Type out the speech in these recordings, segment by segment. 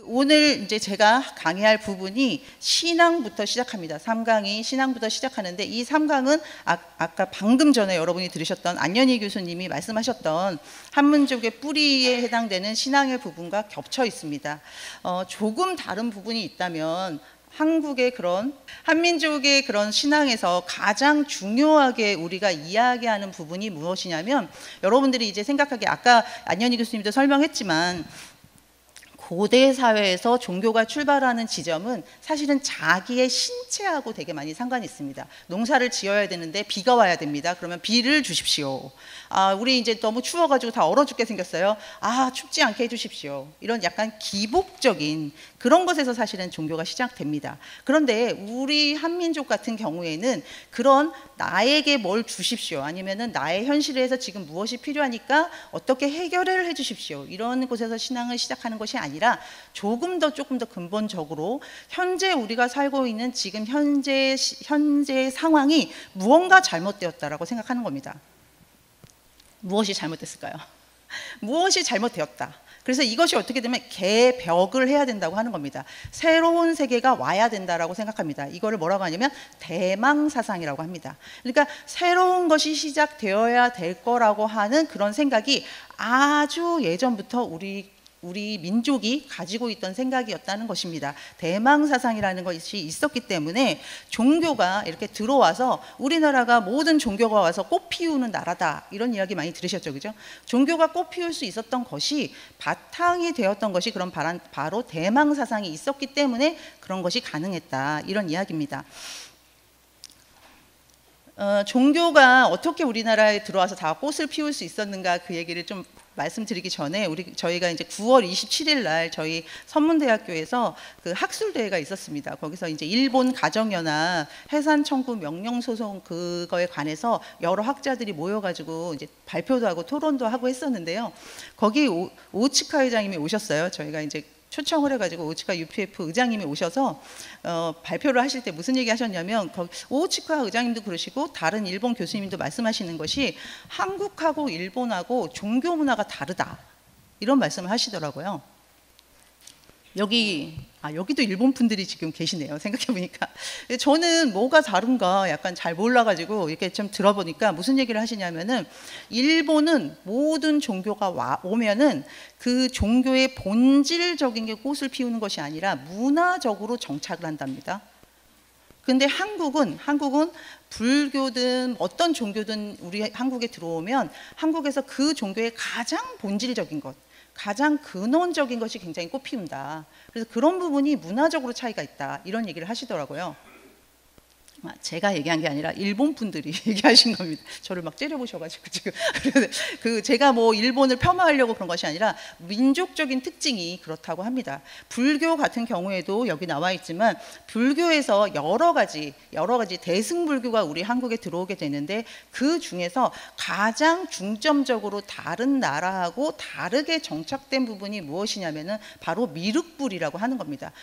오늘 이제 제가 강의할 부분이 신앙부터 시작합니다. 3강이 신앙부터 시작하는데 이 3강은 아까 방금 전에 여러분이 들으셨던 안현희 교수님이 말씀하셨던 한민족의 뿌리에 해당되는 신앙의 부분과 겹쳐 있습니다. 조금 다른 부분이 있다면 한국의 그런 한민족의 그런 신앙에서 가장 중요하게 우리가 이야기하는 부분이 무엇이냐면, 여러분들이 이제 생각하기에 아까 안현희 교수님도 설명했지만 고대 사회에서 종교가 출발하는 지점은 사실은 자기의 신체하고 되게 많이 상관이 있습니다. 농사를 지어야 되는데 비가 와야 됩니다. 그러면 비를 주십시오. 우리 이제 너무 추워가지고 다 얼어 죽게 생겼어요. 춥지 않게 해주십시오. 이런 약간 기복적인 그런 것에서 사실은 종교가 시작됩니다. 그런데 우리 한민족 같은 경우에는 그런 나에게 뭘 주십시오, 아니면은 나의 현실에서 지금 무엇이 필요하니까 어떻게 해결을 해주십시오, 이런 곳에서 신앙을 시작하는 것이 아니라 조금 더 근본적으로 현재 우리가 살고 있는 지금 현재 상황이 무언가 잘못되었다라고 생각하는 겁니다. 무엇이 잘못됐을까요? 무엇이 잘못되었다. 그래서 이것이 어떻게 되면 개벽을 해야 된다고 하는 겁니다. 새로운 세계가 와야 된다라고 생각합니다. 이거를 뭐라고 하냐면 대망사상이라고 합니다. 그러니까 새로운 것이 시작되어야 될 거라고 하는 그런 생각이 아주 예전부터 우리 민족이 가지고 있던 생각이었다는 것입니다. 대망사상이라는 것이 있었기 때문에 종교가 이렇게 들어와서 우리나라가 모든 종교가 와서 꽃 피우는 나라다, 이런 이야기 많이 들으셨죠, 그죠? 종교가 꽃 피울 수 있었던 것이, 바탕이 되었던 것이 그런 바로 대망사상이 있었기 때문에 그런 것이 가능했다, 이런 이야기입니다. 종교가 어떻게 우리나라에 들어와서 다 꽃을 피울 수 있었는가, 그 얘기를 좀 말씀드리기 전에 저희가 이제 9월 27일 날 저희 선문대학교에서 그 학술대회가 있었습니다. 거기서 이제 일본 가정연합 해산 청구 명령 소송 그거에 관해서 여러 학자들이 모여가지고 이제 발표도 하고 토론도 하고 했었는데요. 거기 오츠카 회장님이 오셨어요. 저희가 이제 초청을 해가지고 오츠카 UPF 의장님이 오셔서 발표를 하실 때 무슨 얘기 하셨냐면, 오츠카 의장님도 그러시고 다른 일본 교수님도 말씀하시는 것이 한국하고 일본하고 종교 문화가 다르다, 이런 말씀을 하시더라고요. 여기도 일본 분들이 지금 계시네요, 생각해보니까. 저는 뭐가 다른가 약간 잘 몰라가지고 이렇게 좀 들어보니까 무슨 얘기를 하시냐면은, 일본은 모든 종교가 오면은 그 종교의 본질적인 게 꽃을 피우는 것이 아니라 문화적으로 정착을 한답니다. 근데 한국은 불교든 어떤 종교든 우리 한국에 들어오면 한국에서 그 종교의 가장 본질적인 것, 가장 근원적인 것이 굉장히 꽃피운다. 그래서 그런 부분이 문화적으로 차이가 있다, 이런 얘기를 하시더라고요. 제가 얘기한 게 아니라 일본 분들이 얘기하신 겁니다. 저를 막 째려보셔가지고 지금. 제가 뭐 일본을 폄하하려고 그런 것이 아니라 민족적인 특징이 그렇다고 합니다. 불교 같은 경우에도 여기 나와 있지만 불교에서 여러 가지 대승불교가 우리 한국에 들어오게 되는데, 그 중에서 가장 중점적으로 다른 나라하고 다르게 정착된 부분이 무엇이냐면은 바로 미륵불이라고 하는 겁니다.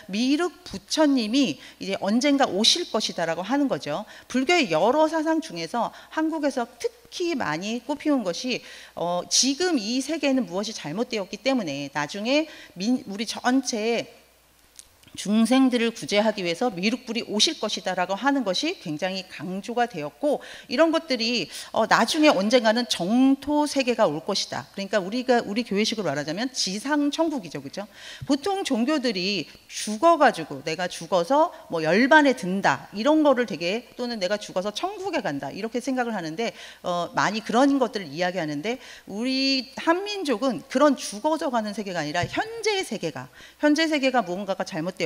미륵 부처님이 이제 언젠가 오실 것이다 라고 하는 거죠. 불교의 여러 사상 중에서 한국에서 특히 많이 꽃피운 것이 지금 이 세계에는 무엇이 잘못되었기 때문에 나중에 우리 전체에 중생들을 구제하기 위해서 미륵불이 오실 것이다 라고 하는 것이 굉장히 강조가 되었고, 이런 것들이 나중에 언젠가는 정토 세계가 올 것이다. 그러니까 우리 교회식으로 말하자면 지상천국이죠, 그죠? 보통 종교들이 죽어가지고 내가 죽어서 뭐 열반에 든다, 이런 거를 또는 내가 죽어서 천국에 간다, 이렇게 생각을 하는데 많이 그런 것들을 이야기하는데, 우리 한민족은 그런 죽어져 가는 세계가 아니라 현재의 세계가 무언가가 잘못되었고,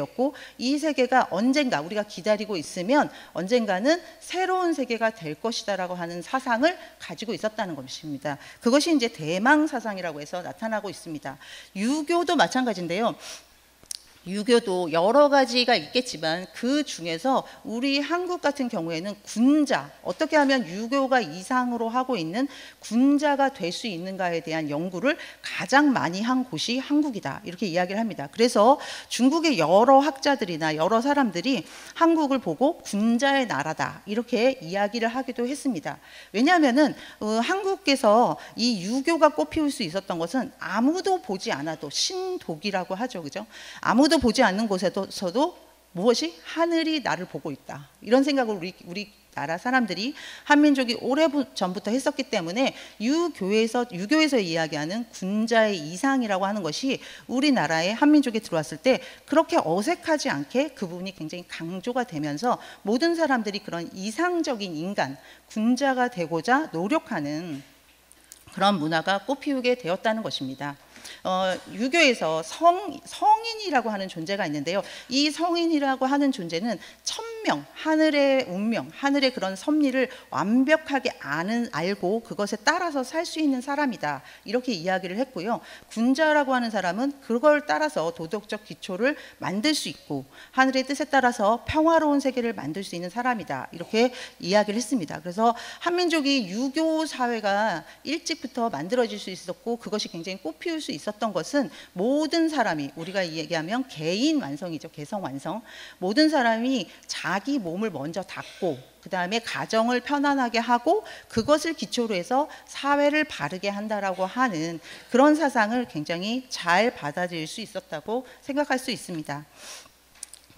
이 세계가 언젠가 우리가 기다리고 있으면 언젠가는 새로운 세계가 될 것이다 라고 하는 사상을 가지고 있었다는 것입니다. 그것이 이제 대망사상이라고 해서 나타나고 있습니다. 유교도 마찬가지인데요. 유교도 여러 가지가 있겠지만 그 중에서 우리 한국 같은 경우에는 군자, 어떻게 하면 유교가 이상으로 하고 있는 군자가 될 수 있는가에 대한 연구를 가장 많이 한 곳이 한국이다, 이렇게 이야기를 합니다. 그래서 중국의 여러 학자들이나 여러 사람들이 한국을 보고 군자의 나라다, 이렇게 이야기를 하기도 했습니다. 왜냐하면은 한국에서 이 유교가 꽃피울 수 있었던 것은 아무도 보지 않아도, 신독이라고 하죠, 그죠? 아무도 보지 않는 곳에서도 무엇이 하늘이 나를 보고 있다, 이런 생각을 우리 나라 사람들이, 한민족이 오래전부터 했었기 때문에 유교에서 이야기하는 군자의 이상이라고 하는 것이 우리나라의 한민족에 들어왔을 때 그렇게 어색하지 않게 그 부분이 굉장히 강조가 되면서 모든 사람들이 그런 이상적인 인간, 군자가 되고자 노력하는 그런 문화가 꽃피우게 되었다는 것입니다. 유교에서 성인이라고 하는 존재가 있는데요. 이 성인이라고 하는 존재는 천명, 하늘의 운명, 하늘의 그런 섭리를 완벽하게 알고 그것에 따라서 살 수 있는 사람이다, 이렇게 이야기를 했고요. 군자라고 하는 사람은 그걸 따라서 도덕적 기초를 만들 수 있고 하늘의 뜻에 따라서 평화로운 세계를 만들 수 있는 사람이다, 이렇게 이야기를 했습니다. 그래서 한민족이 유교 사회가 일찍부터 만들어질 수 있었고 그것이 굉장히 꽃피울 수 있었던 것은 모든 사람이, 우리가 얘기하면 개인 완성이죠, 개성 완성. 모든 사람이 자기 몸을 먼저 닦고 그 다음에 가정을 편안하게 하고 그것을 기초로 해서 사회를 바르게 한다라고 하는 그런 사상을 굉장히 잘 받아들일 수 있었다고 생각할 수 있습니다.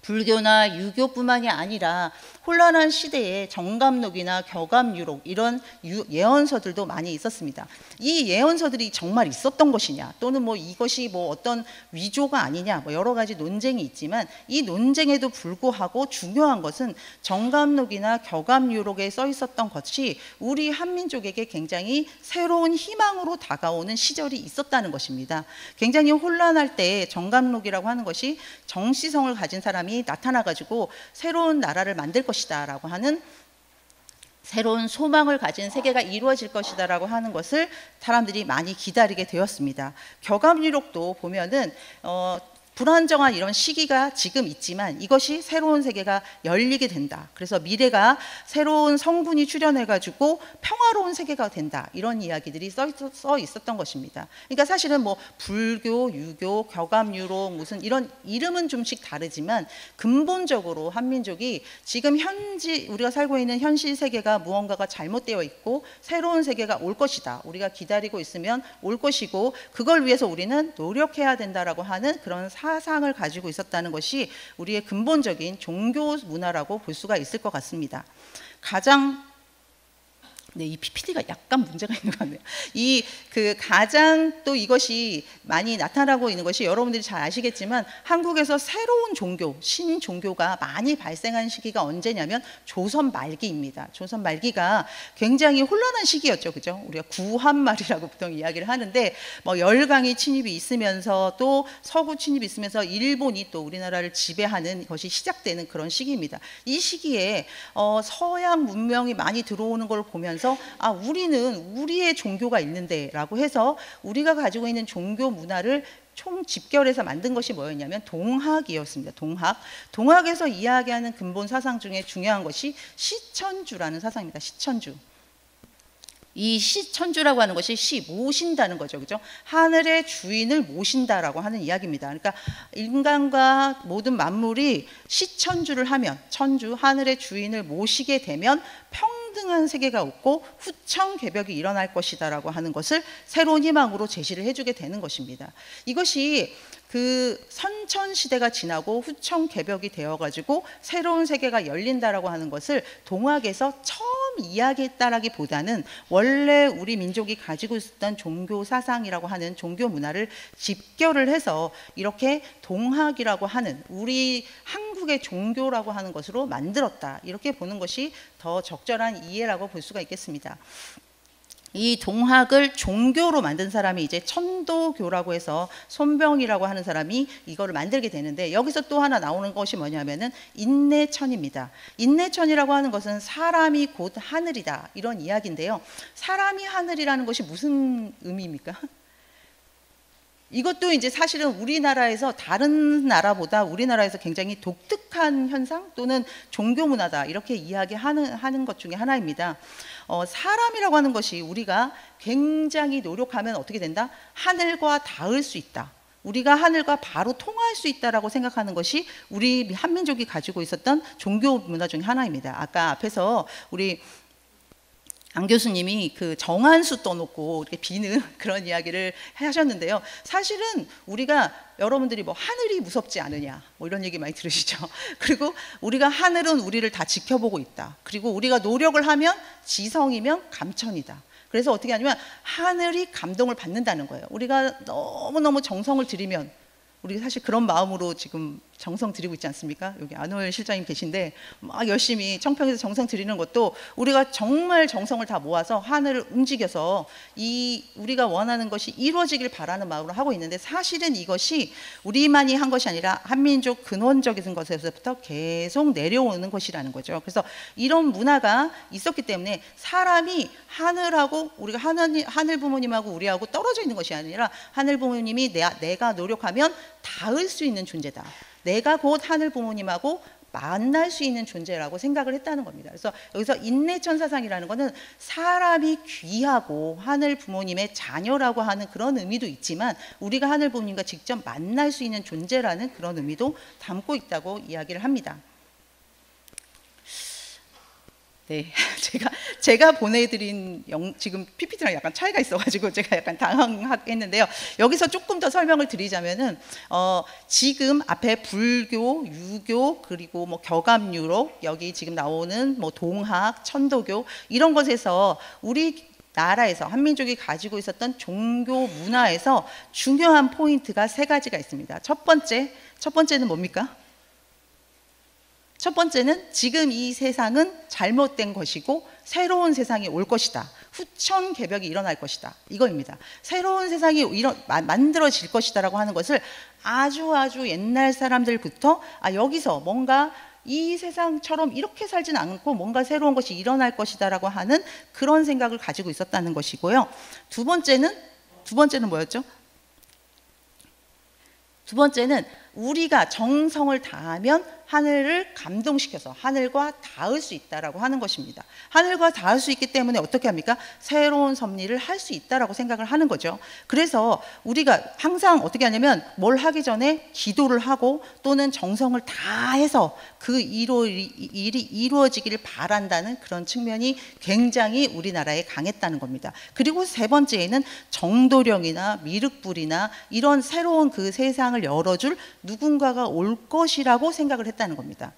불교나 유교뿐만이 아니라 혼란한 시대에 정감록이나 격암유록, 이런 예언서들도 많이 있었습니다. 이 예언서들이 정말 있었던 것이냐, 또는 뭐 이것이 뭐 어떤 위조가 아니냐, 뭐 여러 가지 논쟁이 있지만 이 논쟁에도 불구하고 중요한 것은 정감록이나 격암유록에 써 있었던 것이 우리 한민족에게 굉장히 새로운 희망으로 다가오는 시절이 있었다는 것입니다. 굉장히 혼란할 때 정감록이라고 하는 것이 정시성을 가진 사람이 나타나가지고 새로운 나라를 만들 것이다 라고 하는, 새로운 소망을 가진 세계가 이루어질 것이다 라고 하는 것을 사람들이 많이 기다리게 되었습니다. 격암유록도 보면은 불안정한 이런 시기가 지금 있지만 이것이 새로운 세계가 열리게 된다, 그래서 미래가 새로운 성분이 출현해가지고 평화로운 세계가 된다, 이런 이야기들이 써 있었던 것입니다. 그러니까 사실은 뭐 불교, 유교, 격암유록 무슨 이런 이름은 좀씩 다르지만 근본적으로 한민족이 지금 우리가 살고 있는 현실 세계가 무언가가 잘못되어 있고 새로운 세계가 올 것이다, 우리가 기다리고 있으면 올 것이고 그걸 위해서 우리는 노력해야 된다라고 하는 그런 사상을 가지고 있었다는 것이 우리의 근본적인 종교 문화라고 볼 수가 있을 것 같습니다. 이 PPT가 약간 문제가 있는 것 같네요. 가장 또 이것이 많이 나타나고 있는 것이 여러분들이 잘 아시겠지만 한국에서 새로운 종교, 신종교가 많이 발생한 시기가 언제냐면 조선 말기입니다. 조선 말기가 굉장히 혼란한 시기였죠, 그죠? 우리가 구한말이라고 보통 이야기를 하는데 뭐 열강의 침입이 있으면서 또 서구 침입이 있으면서 일본이 또 우리나라를 지배하는 것이 시작되는 그런 시기입니다. 이 시기에 서양 문명이 많이 들어오는 걸 보면서 우리는 우리의 종교가 있는데 라고 해서 우리가 가지고 있는 종교 문화를 총 집결해서 만든 것이 뭐였냐면 동학이었습니다. 동학에서 이야기하는 근본 사상 중에 중요한 것이 시천주라는 사상입니다. 시천주. 이 시천주라고 하는 것이 모신다는 거죠, 그죠? 하늘의 주인을 모신다라고 하는 이야기입니다. 그러니까 인간과 모든 만물이 시천주를 하면, 천주, 하늘의 주인을 모시게 되면 평등한 세계가 없고 후천개벽이 일어날 것이다라고 하는 것을 새로운 희망으로 제시를 해주게 되는 것입니다. 이것이 그 선천시대가 지나고 후천개벽이 되어가지고 새로운 세계가 열린다라고 하는 것을 동학에서 처음 이야기했다라기보다는 원래 우리 민족이 가지고 있었던 종교 사상이라고 하는 종교 문화를 집결을 해서 이렇게 동학이라고 하는 우리 한국의 종교라고 하는 것으로 만들었다, 이렇게 보는 것이 더 적절한 이해라고 볼 수가 있겠습니다. 이 동학을 종교로 만든 사람이 이제 천도교라고 해서 손병이라고 하는 사람이 이거를 만들게 되는데, 여기서 또 하나 나오는 것이 뭐냐면은 인내천입니다. 인내천이라고 하는 것은 사람이 곧 하늘이다, 이런 이야기인데요. 사람이 하늘이라는 것이 무슨 의미입니까? 이것도 이제 사실은 우리나라에서 다른 나라보다 우리나라에서 굉장히 독특한 현상 또는 종교 문화다 이렇게 이야기하는 것 중에 하나입니다. 사람이라고 하는 것이 우리가 굉장히 노력하면 어떻게 된다? 하늘과 닿을 수 있다. 우리가 하늘과 바로 통할 수 있다라고 생각하는 것이 우리 한민족이 가지고 있었던 종교 문화 중에 하나입니다. 아까 앞에서 우리 안 교수님이 그 정한수 떠놓고 이렇게 비는 그런 이야기를 하셨는데요. 사실은 우리가 여러분들이 뭐 하늘이 무섭지 않으냐 뭐 이런 얘기 많이 들으시죠. 그리고 우리가 하늘은 우리를 다 지켜보고 있다. 그리고 우리가 노력을 하면 지성이면 감천이다. 그래서 어떻게 하냐면 하늘이 감동을 받는다는 거예요. 우리가 너무너무 정성을 들이면 우리 사실 그런 마음으로 지금 정성 들이고 있지 않습니까? 여기 안호열 실장님 계신데 막 열심히 청평에서 정성 들이는 것도 우리가 정말 정성을 다 모아서 하늘을 움직여서 이 우리가 원하는 것이 이루어지길 바라는 마음으로 하고 있는데 사실은 이것이 우리만이 한 것이 아니라 한민족 근원적인 것에서부터 계속 내려오는 것이라는 거죠. 그래서 이런 문화가 있었기 때문에 사람이 하늘하고 우리가 하늘 부모님하고 우리하고 떨어져 있는 것이 아니라 하늘 부모님이 내가 노력하면 닿을 수 있는 존재다. 내가 곧 하늘 부모님하고 만날 수 있는 존재라고 생각을 했다는 겁니다. 그래서 여기서 인내천사상이라는 것은 사람이 귀하고 하늘 부모님의 자녀라고 하는 그런 의미도 있지만 우리가 하늘 부모님과 직접 만날 수 있는 존재라는 그런 의미도 담고 있다고 이야기를 합니다. 네, 제가 보내드린 지금 PPT랑 약간 차이가 있어가지고 제가 약간 당황했는데요. 여기서 조금 더 설명을 드리자면은 지금 앞에 불교, 유교 그리고 뭐 겨감유록 여기 지금 나오는 뭐 동학, 천도교 이런 것에서 우리 나라에서 한민족이 가지고 있었던 종교 문화에서 중요한 포인트가 세 가지가 있습니다. 첫 번째는 뭡니까? 첫 번째는 지금 이 세상은 잘못된 것이고 새로운 세상이 올 것이다. 후천개벽이 일어날 것이다. 이거입니다. 새로운 세상이 만들어질 것이다라고 하는 것을 아주 옛날 사람들부터 여기서 뭔가 이 세상처럼 이렇게 살진 않고 뭔가 새로운 것이 일어날 것이다라고 하는 그런 생각을 가지고 있었다는 것이고요. 두 번째는 뭐였죠? 두 번째는 우리가 정성을 다하면 하늘을 감동시켜서 하늘과 닿을 수 있다라고 하는 것입니다. 하늘과 닿을 수 있기 때문에 어떻게 합니까? 새로운 섭리를 할 수 있다라고 생각을 하는 거죠. 그래서 우리가 항상 어떻게 하냐면 뭘 하기 전에 기도를 하고 또는 정성을 다해서 그 일이 이루어지기를 바란다는 그런 측면이 굉장히 우리나라에 강했다는 겁니다. 그리고 세 번째에는 정도령이나 미륵불이나 이런 새로운 그 세상을 열어줄 누군가가 올 것이라고 생각을 했다는 겁니다.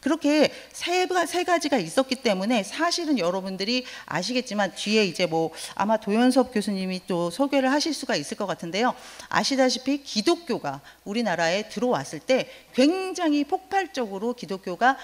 그렇게 세 가지가 있었기 때문에 사실은 여러분들이 아시겠지만 뒤에 이제 뭐 아마 도연섭 교수님이 또 소개를 하실 수가 있을 것 같은데요. 아시다시피 기독교가 우리나라에 들어왔을 때 굉장히 폭발적으로 기독교가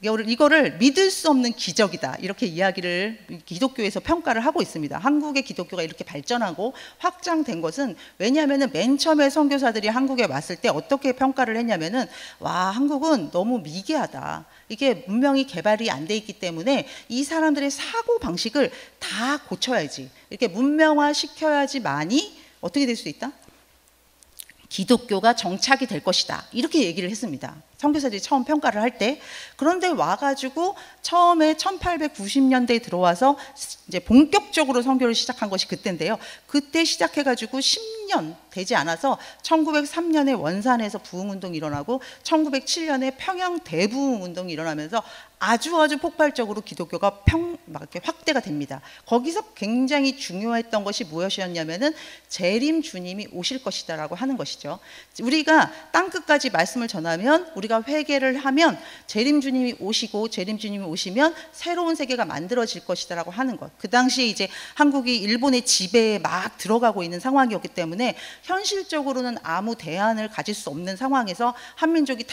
이거를 믿을 수 없는 기적이다 이렇게 이야기를 기독교에서 평가를 하고 있습니다. 한국의 기독교가 이렇게 발전하고 확장된 것은 왜냐하면 맨 처음에 선교사들이 한국에 왔을 때 어떻게 평가를 했냐면은 와 한국은 너무 미개하다. 이게 문명이 개발이 안 돼 있기 때문에 이 사람들의 사고 방식을 다 고쳐야지 이렇게 문명화 시켜야지만이 어떻게 될 수 있다? 기독교가 정착이 될 것이다 이렇게 얘기를 했습니다. 선교사들이 처음 평가를 할 때. 그런데 와가지고 처음에 1890년대에 들어와서 이제 본격적으로 선교를 시작한 것이 그때인데요. 그때 시작해가지고 10년 되지 않아서 1903년에 원산에서 부흥운동이 일어나고 1907년에 평양 대부흥운동이 일어나면서 아주 폭발적으로 기독교가 막 이렇게 확대가 됩니다. 거기서 굉장히 중요했던 것이 무엇이었냐면은 재림 주님이 오실 것이다라고 하는 것이죠. 우리가 땅끝까지 말씀을 전하면 우리가 회개를 하면 재림 주님이 오시고 재림 주님이 오시면 새로운 세계가 만들어질 것이다라고 하는 것. 그 당시에 이제 한국이 일본의 지배에 막 들어가고 있는 상황이었기 때문에 현실적으로는 아무 대안을 가질 수 없는 상황에서 한민족이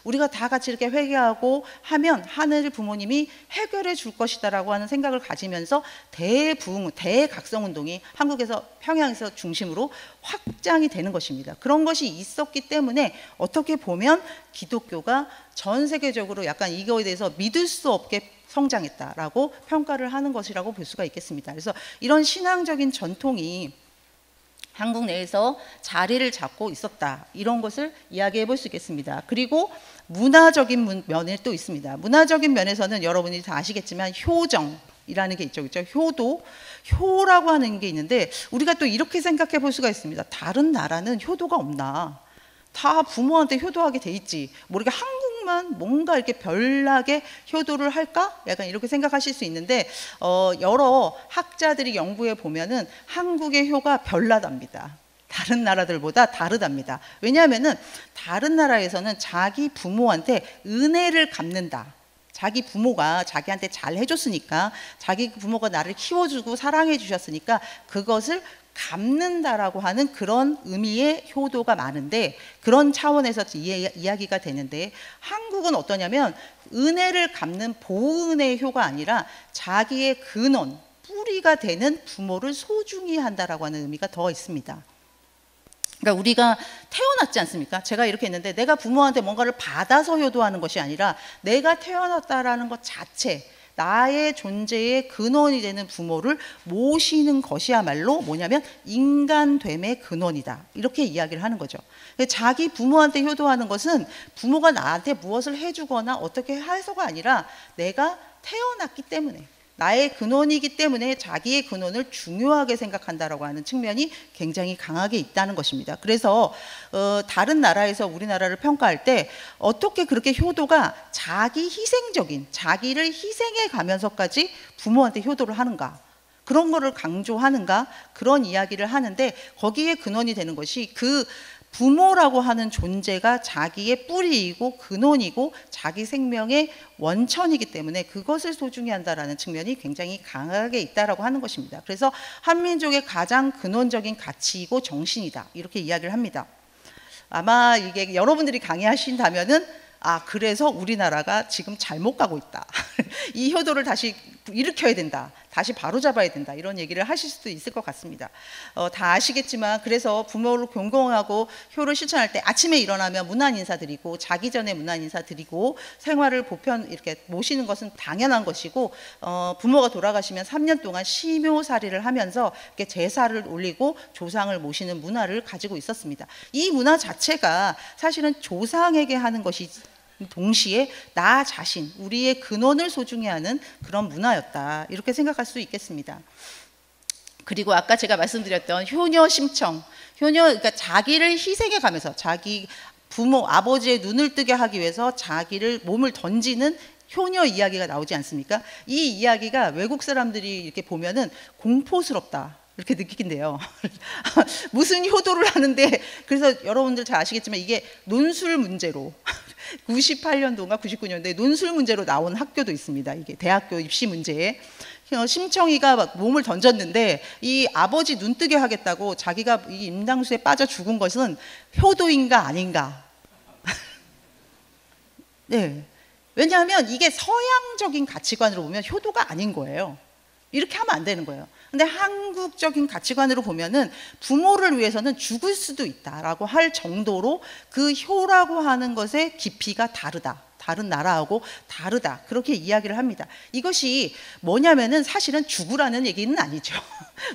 우리가 다 같이 이렇게 회개하고 하면 하늘 부모님이 해결해 줄 것이다라고 하는 생각을 가지면서 대각성운동이 한국에서 평양에서 중심으로 확장이 되는 것입니다. 그런 것이 있었기 때문에 어떻게 보면 기독교가 전 세계적으로 약간 이거에 대해서 믿을 수 없게 성장했다라고 평가를 하는 것이라고 볼 수가 있겠습니다. 그래서 이런 신앙적인 전통이 한국 내에서 자리를 잡고 있었다. 이런 것을 이야기해 볼 수 있겠습니다. 그리고 문화적인 면이 또 있습니다. 문화적인 면에서는 여러분이 다 아시겠지만 효정이라는 게 있죠. 그렇죠? 효라고 하는 게 있는데 우리가 또 이렇게 생각해 볼 수가 있습니다. 다른 나라는 효도가 없나? 다 부모한테 효도하게 돼 있지. 우리가 한국만 뭔가 이렇게 별나게 효도를 할까? 약간 이렇게 생각하실 수 있는데 여러 학자들이 연구해 보면은 한국의 효가 별나답니다. 다른 나라들보다 다르답니다. 왜냐하면은 다른 나라에서는 자기 부모한테 은혜를 갚는다. 자기 부모가 자기한테 잘 해줬으니까, 자기 부모가 나를 키워주고 사랑해 주셨으니까 그것을 갚는다라고 하는 그런 의미의 효도가 많은데, 그런 차원에서 이야기가 되는데, 한국은 어떠냐면 은혜를 갚는 보은의 효가 아니라 자기의 근원, 뿌리가 되는 부모를 소중히 한다라고 하는 의미가 더 있습니다. 그러니까 우리가 태어났지 않습니까? 제가 이렇게 했는데 내가 부모한테 뭔가를 받아서 효도하는 것이 아니라 내가 태어났다라는 것 자체, 나의 존재의 근원이 되는 부모를 모시는 것이야말로 뭐냐면 인간됨의 근원이다. 이렇게 이야기를 하는 거죠. 자기 부모한테 효도하는 것은 부모가 나한테 무엇을 해주거나 어떻게 해서가 아니라 내가 태어났기 때문에, 나의 근원이기 때문에 자기의 근원을 중요하게 생각한다라고 하는 측면이 굉장히 강하게 있다는 것입니다. 그래서 다른 나라에서 우리나라를 평가할 때 어떻게 그렇게 효도가 자기 희생적인, 자기를 희생해 가면서까지 부모한테 효도를 하는가, 그런 거를 강조하는가, 그런 이야기를 하는데, 거기에 근원이 되는 것이 그 부모라고 하는 존재가 자기의 뿌리이고 근원이고 자기 생명의 원천이기 때문에 그것을 소중히 한다라는 측면이 굉장히 강하게 있다라고 하는 것입니다. 그래서 한민족의 가장 근원적인 가치이고 정신이다, 이렇게 이야기를 합니다. 아마 이게 여러분들이 강의하신다면은 그래서 우리나라가 지금 잘못 가고 있다. 이 효도를 다시 일으켜야 된다. 다시 바로잡아야 된다. 이런 얘기를 하실 수도 있을 것 같습니다. 다 아시겠지만, 그래서 부모를 존경하고 효를 실천할 때 아침에 일어나면 문안 인사드리고, 자기 전에 문안 인사드리고, 생활을 보편 이렇게 모시는 것은 당연한 것이고, 부모가 돌아가시면 3년 동안 심요살이를 하면서 이렇게 제사를 올리고 조상을 모시는 문화를 가지고 있었습니다. 이 문화 자체가 사실은 조상에게 하는 것이 동시에 나 자신, 우리의 근원을 소중히 하는 그런 문화였다, 이렇게 생각할 수 있겠습니다. 그리고 아까 제가 말씀드렸던 효녀 심청, 그러니까 자기를 희생해 가면서 자기 부모, 아버지의 눈을 뜨게 하기 위해서 자기를 몸을 던지는 효녀 이야기가 나오지 않습니까? 이 이야기가 외국 사람들이 이렇게 보면은 공포스럽다, 이렇게 느끼긴데요. 무슨 효도를 하는데, 그래서 여러분들 잘 아시겠지만 이게 논술 문제로 98년도인가 99년도에 논술 문제로 나온 학교도 있습니다. 이게 대학교 입시 문제에 심청이가 막 몸을 던졌는데 이 아버지 눈뜨게 하겠다고 자기가 이 임당수에 빠져 죽은 것은 효도인가 아닌가. 네. 왜냐하면 이게 서양적인 가치관으로 보면 효도가 아닌 거예요. 이렇게 하면 안 되는 거예요. 근데 한국적인 가치관으로 보면은 부모를 위해서는 죽을 수도 있다라고 할 정도로 그 효라고 하는 것의 깊이가 다르다. 다른 나라하고 다르다. 그렇게 이야기를 합니다. 이것이 뭐냐면은 사실은 죽으라는 얘기는 아니죠.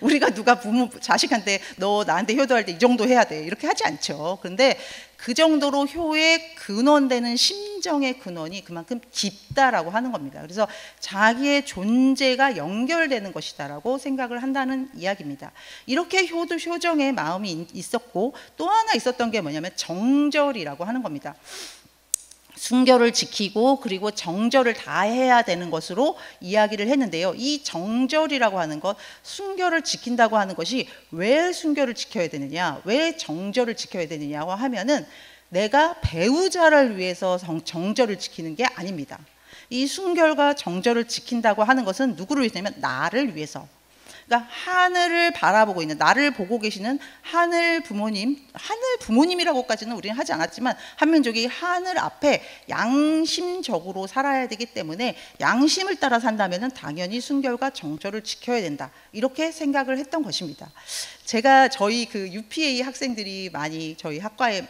우리가 누가 부모, 자식한테 너 나한테 효도할 때 이 정도 해야 돼, 이렇게 하지 않죠. 그런데 그 정도로 효의 근원되는 심정의 근원이 그만큼 깊다라고 하는 겁니다. 그래서 자기의 존재가 연결되는 것이다라고 생각을 한다는 이야기입니다. 이렇게 효정의 마음이 있었고, 또 하나 있었던 게 뭐냐면 정절이라고 하는 겁니다. 순결을 지키고 그리고 정절을 다해야 되는 것으로 이야기를 했는데요. 이 정절이라고 하는 것, 순결을 지킨다고 하는 것이 왜 순결을 지켜야 되느냐, 왜 정절을 지켜야 되느냐고 하면은 내가 배우자를 위해서 정절을 지키는 게 아닙니다. 이 순결과 정절을 지킨다고 하는 것은 누구를 위해서냐면 나를 위해서. 그러니까 하늘을 바라보고 있는, 나를 보고 계시는 하늘 부모님이라고까지는 우리는 하지 않았지만 한민족이 하늘 앞에 양심적으로 살아야 되기 때문에 양심을 따라 산다면 당연히 순결과 정절을 지켜야 된다, 이렇게 생각을 했던 것입니다. 제가 저희 그 UPA 학생들이 많이 저희 학과에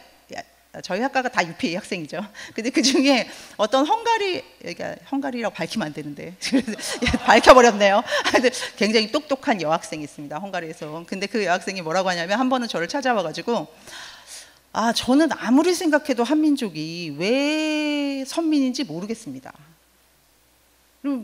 저희 학과가 다 UPA 학생이죠. 근데 그 중에 어떤 그러니까 헝가리라고 밝히면 안 되는데 밝혀버렸네요. 근데 굉장히 똑똑한 여학생이 있습니다. 헝가리에서. 근데 그 여학생이 뭐라고 하냐면 한 번은 저를 찾아와가지고 저는 아무리 생각해도 한민족이 왜 선민인지 모르겠습니다.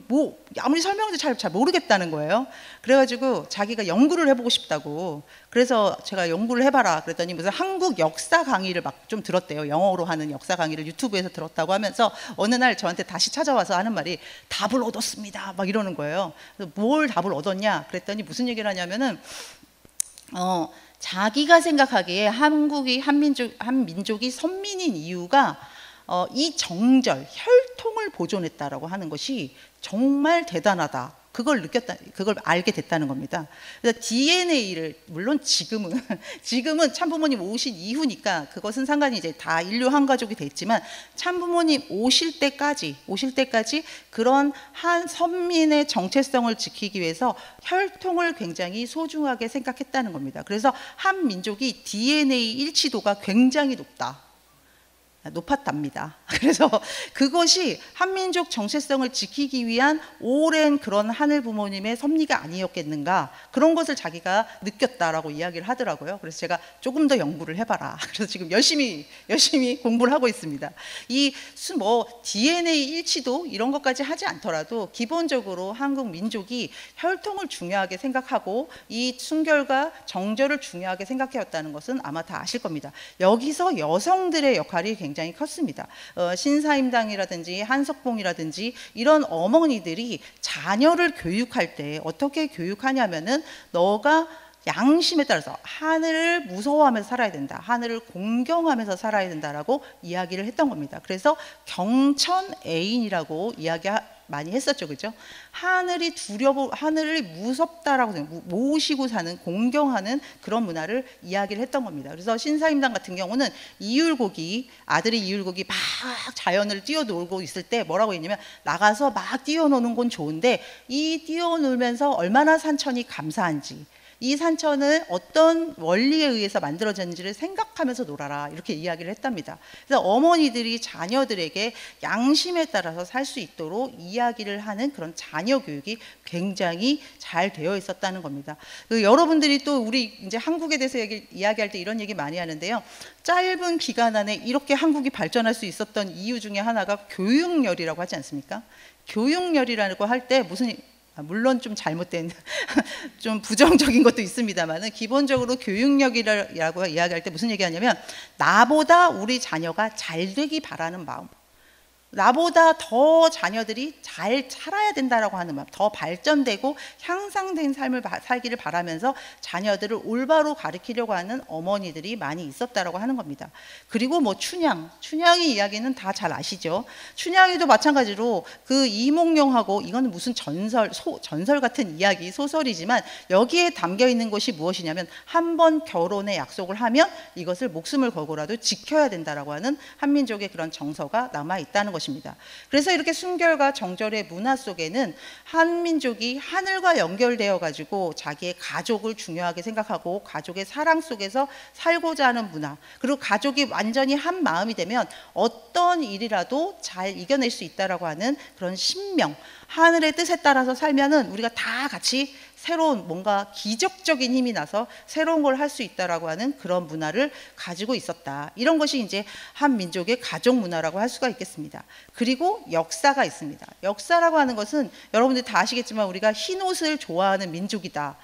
뭐 아무리 설명해도 잘 모르겠다는 거예요. 그래가지고 자기가 연구를 해보고 싶다고. 그래서 제가 연구를 해봐라 그랬더니 무슨 한국 역사 강의를 막 좀 들었대요. 영어로 하는 역사 강의를 유튜브에서 들었다고 하면서 어느 날 저한테 다시 찾아와서 하는 말이 답을 얻었습니다 막 이러는 거예요. 그래서 뭘 답을 얻었냐 그랬더니 무슨 얘기를 하냐면은 자기가 생각하기에 한민족이 선민인 이유가 이 정절, 혈통을 보존했다라고 하는 것이 정말 대단하다. 그걸 알게 됐다는 겁니다. 그래서 DNA를, 물론 지금은 참부모님 오신 이후니까 그것은 상관이 이제 다 인류 한 가족이 됐지만 참부모님 오실 때까지 그런 한 선민의 정체성을 지키기 위해서 혈통을 굉장히 소중하게 생각했다는 겁니다. 그래서 한 민족이 DNA 일치도가 굉장히 높았답니다. 그래서 그것이 한민족 정체성을 지키기 위한 오랜 그런 하늘 부모님의 섭리가 아니었겠는가, 그런 것을 자기가 느꼈다라고 이야기를 하더라고요. 그래서 제가 조금 더 연구를 해봐라. 그래서 지금 열심히 공부를 하고 있습니다. DNA 일치도 이런 것까지 하지 않더라도 기본적으로 한국 민족이 혈통을 중요하게 생각하고 이 순결과 정절을 중요하게 생각해왔다는 것은 아마 다 아실 겁니다. 여기서 여성들의 역할이 굉장히 컸습니다. 신사임당이라든지 한석봉이라든지 이런 어머니들이 자녀를 교육할 때 어떻게 교육하냐면은 너가 양심에 따라서 하늘을 무서워하면서 살아야 된다, 하늘을 공경하면서 살아야 된다라고 이야기를 했던 겁니다. 그래서 경천애인이라고 많이 했었죠, 그죠? 하늘을 무섭다라고 모시고 사는, 공경하는 그런 문화를 이야기를 했던 겁니다. 그래서 신사임당 같은 경우는 아들이 이율곡이 막 자연을 뛰어놀고 있을 때 뭐라고 했냐면, 나가서 막 뛰어노는 건 좋은데 이 뛰어놀면서 얼마나 산천이 감사한지, 이 산천은 어떤 원리에 의해서 만들어졌는지를 생각하면서 놀아라, 이렇게 이야기를 했답니다. 그래서 어머니들이 자녀들에게 양심에 따라서 살 수 있도록 이야기를 하는 그런 자녀 교육이 굉장히 잘 되어 있었다는 겁니다. 여러분들이 또 우리 이제 한국에 대해서 이야기할 때 이런 얘기 많이 하는데요. 짧은 기간 안에 이렇게 한국이 발전할 수 있었던 이유 중에 하나가 교육열이라고 하지 않습니까? 교육열이라고 할 때 물론 좀 잘못된 좀 부정적인 것도 있습니다만, 기본적으로 교육력이라고 이야기할 때 무슨 얘기하냐면, 나보다 우리 자녀가 잘 되기 바라는 마음, 나보다 더 자녀들이 잘 살아야 된다라고 하는 마음, 더 발전되고 향상된 삶을 살기를 바라면서 자녀들을 올바로 가르치려고 하는 어머니들이 많이 있었다라고 하는 겁니다. 그리고 춘향이 이야기는 다 잘 아시죠? 춘향이도 마찬가지로 그 이몽룡하고, 이거는 무슨 전설 같은 이야기, 소설이지만 여기에 담겨 있는 것이 무엇이냐면, 한 번 결혼의 약속을 하면 이것을 목숨을 걸고라도 지켜야 된다라고 하는 한민족의 그런 정서가 남아 있다는 것입니다. 그래서 이렇게 순결과 정절의 문화 속에는 한민족이 하늘과 연결되어 가지고 자기의 가족을 중요하게 생각하고 가족의 사랑 속에서 살고자 하는 문화, 그리고 가족이 완전히 한 마음이 되면 어떤 일이라도 잘 이겨낼 수 있다라고 하는 그런 신명, 하늘의 뜻에 따라서 살면은 우리가 다 같이 새로운 뭔가 기적적인 힘이 나서 새로운 걸 할 수 있다라고 하는 그런 문화를 가지고 있었다. 이런 것이 이제 한 민족의 가족 문화라고 할 수가 있겠습니다. 그리고 역사가 있습니다. 역사라고 하는 것은 여러분들 다 아시겠지만 우리가 흰 옷을 좋아하는 민족이다.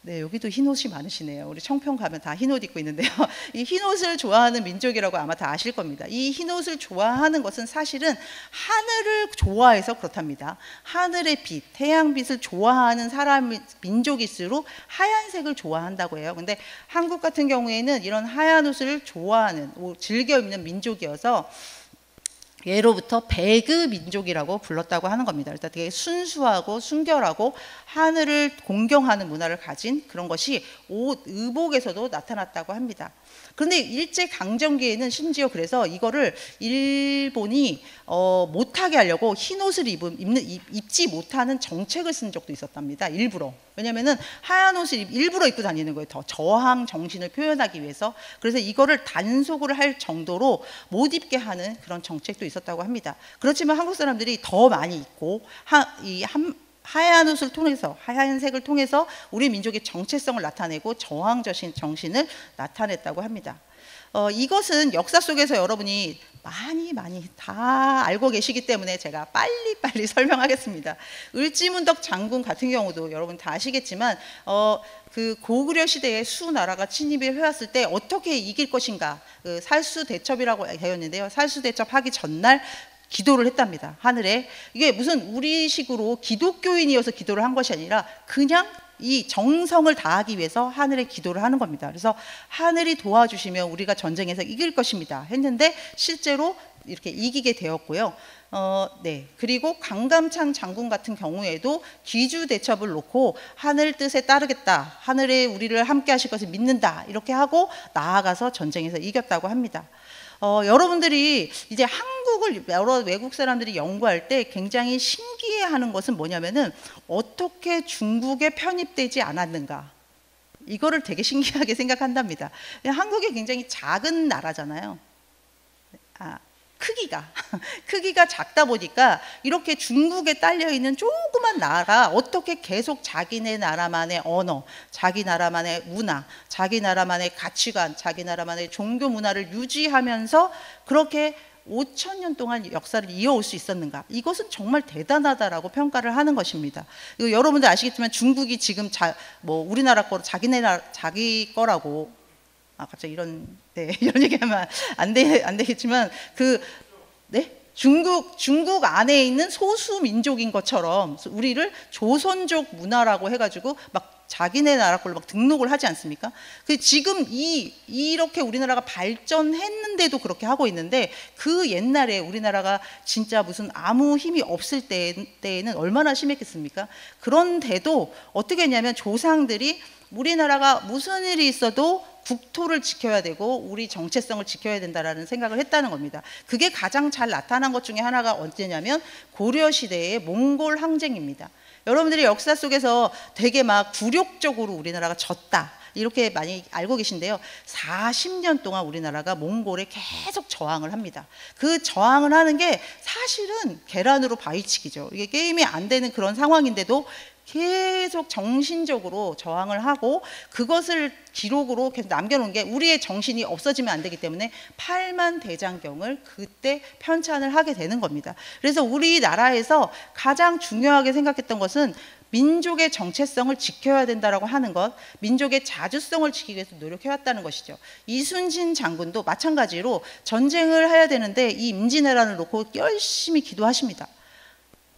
네, 여기도 흰 옷이 많으시네요. 우리 청평 가면 다 흰 옷 입고 있는데요. 이 흰 옷을 좋아하는 민족이라고 아마 다 아실 겁니다. 이 흰 옷을 좋아하는 것은 사실은 하늘을 좋아해서 그렇답니다. 하늘의 빛, 태양빛을 좋아하는 민족일수록 하얀색을 좋아한다고 해요. 근데 한국 같은 경우에는 이런 하얀 옷을 좋아하는, 즐겨 입는 민족이어서 예로부터 배그 민족이라고 불렀다고 하는 겁니다. 일단 되게 순수하고 순결하고 하늘을 공경하는 문화를 가진 그런 것이 의복에서도 나타났다고 합니다. 그런데 일제 강점기에는 심지어 그래서 이거를 일본이 못하게 하려고 흰 옷을 입지 못하는 정책을 쓴 적도 있었답니다. 일부러. 왜냐면은 하얀 옷을 일부러 입고 다니는 거예요. 더 저항 정신을 표현하기 위해서. 그래서 이거를 단속을 할 정도로 못 입게 하는 그런 정책도 있었다고 합니다. 그렇지만 한국 사람들이 더 많이 입고 하얀 옷을 통해서, 하얀색을 통해서 우리 민족의 정체성을 나타내고 저항 정신을 나타냈다고 합니다. 이것은 역사 속에서 여러분이 많이 다 알고 계시기 때문에 제가 빨리 설명하겠습니다. 을지문덕 장군 같은 경우도 여러분 다 아시겠지만 그 고구려 시대에 수나라가 침입을 해왔을 때 어떻게 이길 것인가, 그 살수대첩이라고 되었는데요. 살수대첩하기 전날 기도를 했답니다. 하늘에. 이게 무슨 우리식으로 기독교인이어서 기도를 한 것이 아니라 그냥 이 정성을 다하기 위해서 하늘에 기도를 하는 겁니다. 그래서 하늘이 도와주시면 우리가 전쟁에서 이길 것입니다 했는데 실제로 이렇게 이기게 되었고요. 네. 그리고 강감찬 장군 같은 경우에도 기주대첩을 놓고 하늘 뜻에 따르겠다, 하늘에 우리를 함께 하실 것을 믿는다, 이렇게 하고 나아가서 전쟁에서 이겼다고 합니다. 여러분들이 이제 한국을 여러 외국 사람들이 연구할 때 굉장히 신기해하는 것은 뭐냐면은 어떻게 중국에 편입되지 않았는가, 이거를 되게 신기하게 생각한답니다. 한국이 굉장히 작은 나라잖아요. 크기가 작다 보니까 이렇게 중국에 딸려있는 조그만 나라가 어떻게 계속 자기네 나라만의 언어, 자기 나라만의 문화, 자기 나라만의 가치관, 자기 나라만의 종교 문화를 유지하면서 그렇게 5,000년 동안 역사를 이어올 수 있었는가, 이것은 정말 대단하다라고 평가를 하는 것입니다. 여러분들 아시겠지만 중국이 지금 우리나라 거로 자기 거라고, 갑자기 이런 얘기하면 안 되겠지만 네? 중국 안에 있는 소수 민족인 것처럼 우리를 조선족 문화라고 해가지고 막 자기네 나라 걸로 막 등록을 하지 않습니까? 지금 이렇게 우리나라가 발전했는데도 그렇게 하고 있는데, 그 옛날에 우리나라가 진짜 무슨 아무 힘이 없을 때에는 얼마나 심했겠습니까? 그런데도 어떻게 했냐면 조상들이 우리나라가 무슨 일이 있어도 국토를 지켜야 되고 우리 정체성을 지켜야 된다라는 생각을 했다는 겁니다. 그게 가장 잘 나타난 것 중에 하나가 언제냐면 고려 시대의 몽골 항쟁입니다. 여러분들이 역사 속에서 되게 막 굴욕적으로 우리나라가 졌다, 이렇게 많이 알고 계신데요. 40년 동안 우리나라가 몽골에 계속 저항을 합니다. 그 저항을 하는 게 사실은 계란으로 바위치기죠. 이게 게임이 안 되는 그런 상황인데도 계속 정신적으로 저항을 하고 그것을 기록으로 계속 남겨놓은 게, 우리의 정신이 없어지면 안 되기 때문에 8만 대장경을 그때 편찬을 하게 되는 겁니다. 그래서 우리나라에서 가장 중요하게 생각했던 것은 민족의 정체성을 지켜야 된다라고 하는 것, 민족의 자주성을 지키기 위해서 노력해왔다는 것이죠. 이순신 장군도 마찬가지로 전쟁을 해야 되는데 이 임진왜란을 놓고 열심히 기도하십니다.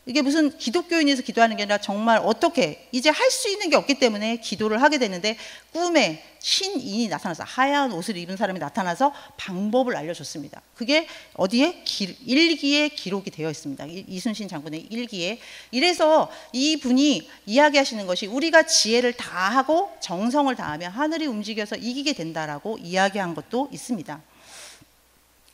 이게 무슨 기독교인에서 기도하는 게 아니라 정말 어떻게 이제 할 수 있는 게 없기 때문에 기도를 하게 되는데, 꿈에 신인이 나타나서, 하얀 옷을 입은 사람이 나타나서 방법을 알려줬습니다. 그게 어디에? 일기에 기록이 되어 있습니다. 이순신 장군의 일기에. 이래서 이분이 이야기하시는 것이 우리가 지혜를 다하고 정성을 다하면 하늘이 움직여서 이기게 된다라고 이야기한 것도 있습니다.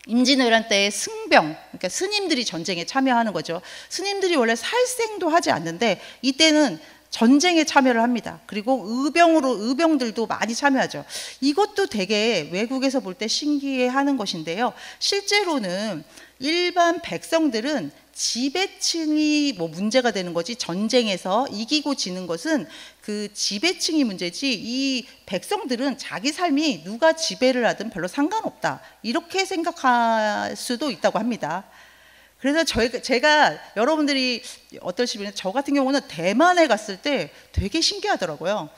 임진왜란 때의 승병, 그러니까 스님들이 전쟁에 참여하는 거죠. 스님들이 원래 살생도 하지 않는데 이때는 전쟁에 참여를 합니다. 그리고 의병들도 많이 참여하죠. 이것도 되게 외국에서 볼 때 신기해하는 것인데요. 실제로는 일반 백성들은 지배층이 문제가 되는 거지, 전쟁에서 이기고 지는 것은 그 지배층이 문제지, 이 백성들은 자기 삶이 누가 지배를 하든 별로 상관없다, 이렇게 생각할 수도 있다고 합니다. 그래서 제가 여러분들이 어떠시면, 저 같은 경우는 대만에 갔을 때 되게 신기하더라고요.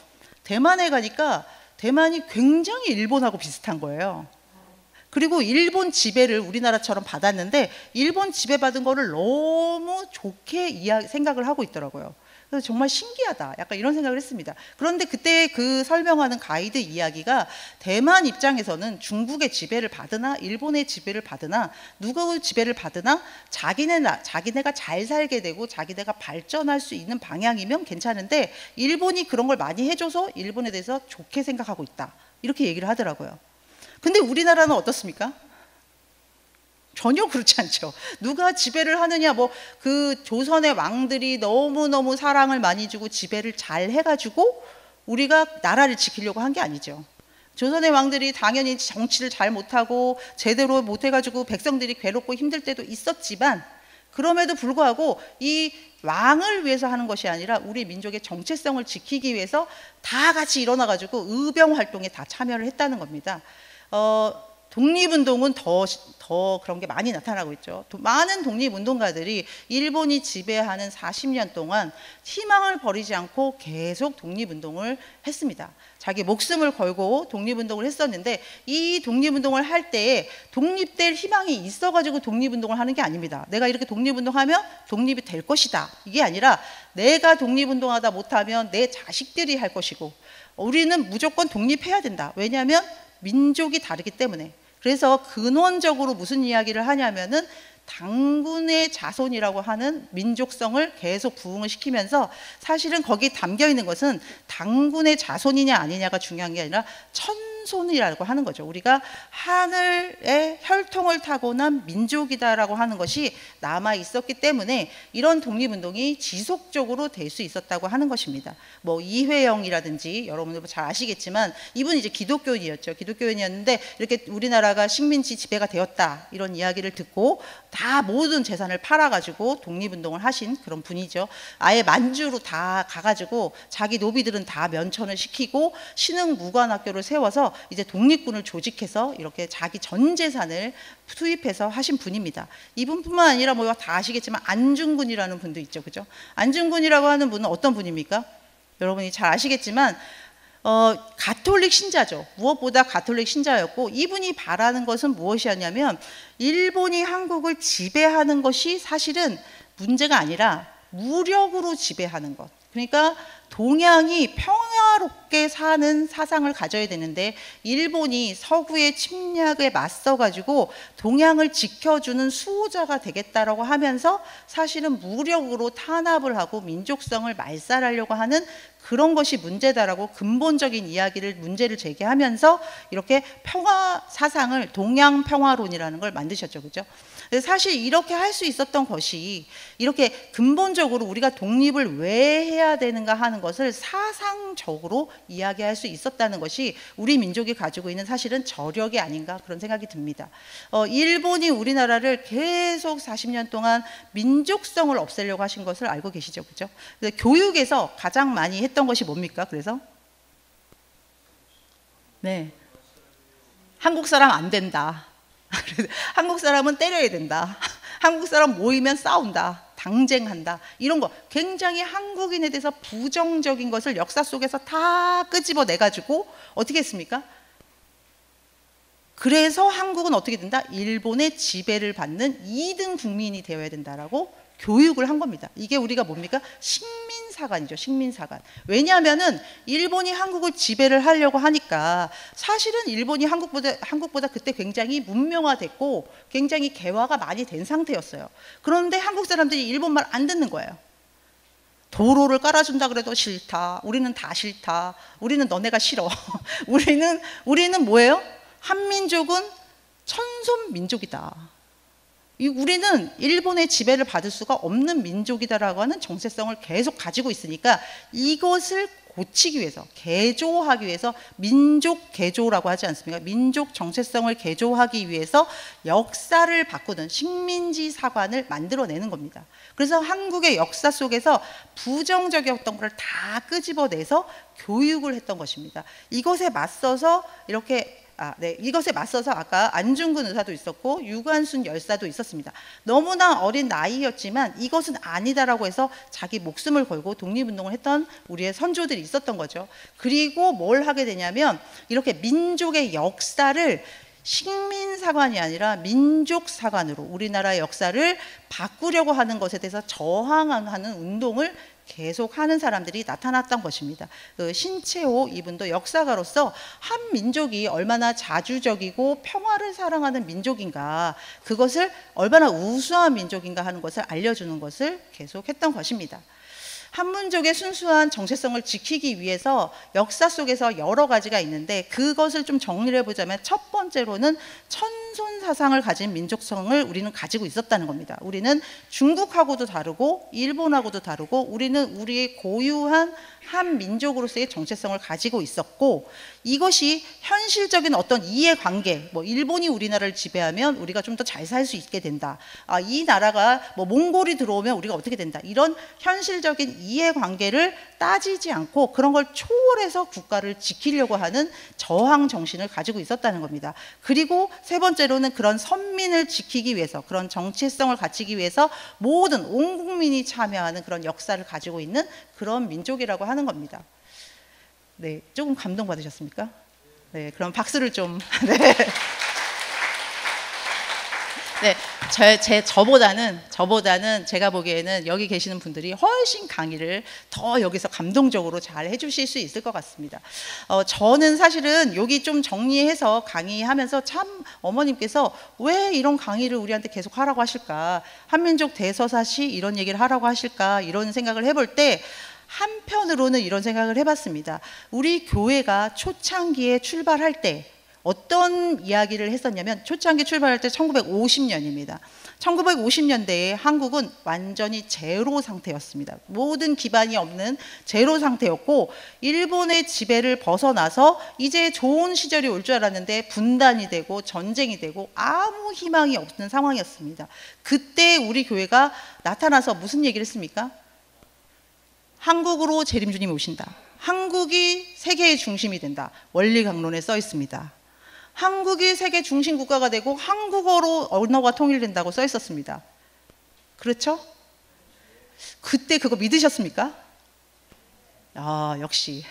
대만에 가니까 대만이 굉장히 일본하고 비슷한 거예요. 그리고 일본 지배를 우리나라처럼 받았는데 일본 지배받은 거를 너무 좋게 생각을 하고 있더라고요. 그래서 정말 신기하다, 약간 이런 생각을 했습니다. 그런데 그때 그 설명하는 가이드 이야기가 대만 입장에서는 중국의 지배를 받으나 일본의 지배를 받으나 누구의 지배를 받으나 자기네가 잘 살게 되고 자기네가 발전할 수 있는 방향이면 괜찮은데, 일본이 그런 걸 많이 해줘서 일본에 대해서 좋게 생각하고 있다, 이렇게 얘기를 하더라고요. 근데 우리나라는 어떻습니까? 전혀 그렇지 않죠. 누가 지배를 하느냐, 뭐 그 조선의 왕들이 너무너무 사랑을 많이 주고 지배를 잘 해가지고 우리가 나라를 지키려고 한 게 아니죠. 조선의 왕들이 당연히 정치를 잘 못하고 제대로 못해가지고 백성들이 괴롭고 힘들 때도 있었지만, 그럼에도 불구하고 이 왕을 위해서 하는 것이 아니라 우리 민족의 정체성을 지키기 위해서 다 같이 일어나가지고 의병 활동에 다 참여를 했다는 겁니다. 독립운동은 더 그런 게 많이 나타나고 있죠. 많은 독립운동가들이 일본이 지배하는 40년 동안 희망을 버리지 않고 계속 독립운동을 했습니다. 자기 목숨을 걸고 독립운동을 했었는데, 이 독립운동을 할 때에 독립될 희망이 있어가지고 독립운동을 하는 게 아닙니다. 내가 이렇게 독립운동하면 독립이 될 것이다, 이게 아니라 내가 독립운동하다 못하면 내 자식들이 할 것이고, 우리는 무조건 독립해야 된다. 왜냐하면 민족이 다르기 때문에. 그래서 근원적으로 무슨 이야기를 하냐면은 당군의 자손이라고 하는 민족성을 계속 부흥을 시키면서, 사실은 거기 담겨 있는 것은 당군의 자손이냐 아니냐가 중요한 게 아니라 천손이라고 하는 거죠. 우리가 하늘의 혈통을 타고난 민족이다라고 하는 것이 남아 있었기 때문에 이런 독립운동이 지속적으로 될 수 있었다고 하는 것입니다. 뭐 이회영이라든지 여러분들 잘 아시겠지만 이분은 이제 기독교인이었죠. 기독교인이었는데 이렇게 우리나라가 식민지 지배가 되었다, 이런 이야기를 듣고 다 모든 재산을 팔아가지고 독립운동을 하신 그런 분이죠. 아예 만주로 다 가가지고 자기 노비들은 다 면천을 시키고 신흥무관학교를 세워서 이제 독립군을 조직해서 이렇게 자기 전 재산을 투입해서 하신 분입니다. 이분뿐만 아니라 뭐 다 아시겠지만 안중근이라는 분도 있죠, 그죠? 안중근이라고 하는 분은 어떤 분입니까? 여러분이 잘 아시겠지만 가톨릭 신자죠. 무엇보다 가톨릭 신자였고, 이분이 바라는 것은 무엇이었냐면 일본이 한국을 지배하는 것이 사실은 문제가 아니라 무력으로 지배하는 것. 그러니까 동양이 평화롭게 사는 사상을 가져야 되는데, 일본이 서구의 침략에 맞서가지고 동양을 지켜주는 수호자가 되겠다라고 하면서 사실은 무력으로 탄압을 하고 민족성을 말살하려고 하는 그런 것이 문제다라고 근본적인 문제를 제기하면서 이렇게 평화 사상을 동양 평화론이라는 걸 만드셨죠, 그죠? 사실 이렇게 할 수 있었던 것이, 이렇게 근본적으로 우리가 독립을 왜 해야 되는가 하는 것을 사상적으로 이야기할 수 있었다는 것이 우리 민족이 가지고 있는 사실은 저력이 아닌가, 그런 생각이 듭니다. 일본이 우리나라를 계속 40년 동안 민족성을 없애려고 하신 것을 알고 계시죠, 그죠? 교육에서 가장 많이 했던 것이 뭡니까? 그래서 네, 한국 사람 안 된다. 한국 사람은 때려야 된다. 한국 사람 모이면 싸운다, 당쟁한다, 이런 거 굉장히 한국인에 대해서 부정적인 것을 역사 속에서 다 끄집어내가지고 어떻게 했습니까? 그래서 한국은 어떻게 된다? 일본의 지배를 받는 2등 국민이 되어야 된다라고 교육을 한 겁니다. 이게 우리가 뭡니까? 식민사관이죠, 식민사관. 왜냐하면은 일본이 한국을 지배를 하려고 하니까 사실은 일본이 한국보다 그때 굉장히 문명화됐고 굉장히 개화가 많이 된 상태였어요. 그런데 한국 사람들이 일본 말 안 듣는 거예요. 도로를 깔아준다 그래도 싫다. 우리는 다 싫다. 우리는 너네가 싫어. 우리는 뭐예요? 한민족은 천손 민족이다. 우리는 일본의 지배를 받을 수가 없는 민족이다라고 하는 정체성을 계속 가지고 있으니까 이것을 고치기 위해서, 개조하기 위해서, 민족 개조라고 하지 않습니까? 민족 정체성을 개조하기 위해서 역사를 바꾸는 식민지 사관을 만들어내는 겁니다. 그래서 한국의 역사 속에서 부정적이었던 것을 다 끄집어내서 교육을 했던 것입니다. 이것에 맞서서 이것에 맞서서 아까 안중근 의사도 있었고 유관순 열사도 있었습니다. 너무나 어린 나이였지만 이것은 아니다라고 해서 자기 목숨을 걸고 독립운동을 했던 우리의 선조들이 있었던 거죠. 그리고 뭘 하게 되냐면 이렇게 민족의 역사를 식민사관이 아니라 민족사관으로 우리나라 역사를 바꾸려고 하는 것에 대해서 저항하는 운동을 계속하는 사람들이 나타났던 것입니다. 신채호 이분도 역사가로서 한 민족이 얼마나 자주적이고 평화를 사랑하는 민족인가, 그것을 얼마나 우수한 민족인가 하는 것을 알려주는 것을 계속했던 것입니다. 한민족의 순수한 정체성을 지키기 위해서 역사 속에서 여러 가지가 있는데 그것을 좀 정리를 해보자면 첫 번째로는 천손 사상을 가진 민족성을 우리는 가지고 있었다는 겁니다. 우리는 중국하고도 다르고 일본하고도 다르고 우리는 우리의 고유한 한 민족으로서의 정체성을 가지고 있었고 이것이 현실적인 어떤 이해관계, 뭐 일본이 우리나라를 지배하면 우리가 좀 더 잘 살 수 있게 된다. 이 나라가 뭐 몽골이 들어오면 우리가 어떻게 된다. 이런 현실적인 이해관계를 따지지 않고 그런 걸 초월해서 국가를 지키려고 하는 저항 정신을 가지고 있었다는 겁니다. 그리고 세 번째로는 그런 선민을 지키기 위해서 그런 정체성을 갖추기 위해서 모든 온 국민이 참여하는 그런 역사를 가지고 있는 그런 민족이라고 하는 겁니다. 네, 조금 감동받으셨습니까? 네, 그럼 박수를 좀. 네. 네, 저보다는 제가 보기에는 여기 계시는 분들이 훨씬 강의를 더 여기서 감동적으로 잘 해주실 수 있을 것 같습니다. 저는 사실은 여기 좀 정리해서 강의하면서 참 어머님께서 왜 이런 강의를 우리한테 계속 하라고 하실까? 한민족 대서사시 이런 얘기를 하라고 하실까? 이런 생각을 해볼 때 한편으로는 이런 생각을 해봤습니다. 우리 교회가 초창기에 출발할 때 어떤 이야기를 했었냐면 초창기 출발할 때 1950년입니다. 1950년대에 한국은 완전히 제로 상태였습니다. 모든 기반이 없는 제로 상태였고 일본의 지배를 벗어나서 이제 좋은 시절이 올 줄 알았는데 분단이 되고 전쟁이 되고 아무 희망이 없는 상황이었습니다. 그때 우리 교회가 나타나서 무슨 얘기를 했습니까? 한국으로 재림주님이 오신다. 한국이 세계의 중심이 된다. 원리강론에 써 있습니다. 한국이 세계 중심 국가가 되고 한국어로 언어가 통일된다고 써 있었습니다. 그렇죠? 그때 그거 믿으셨습니까? 역시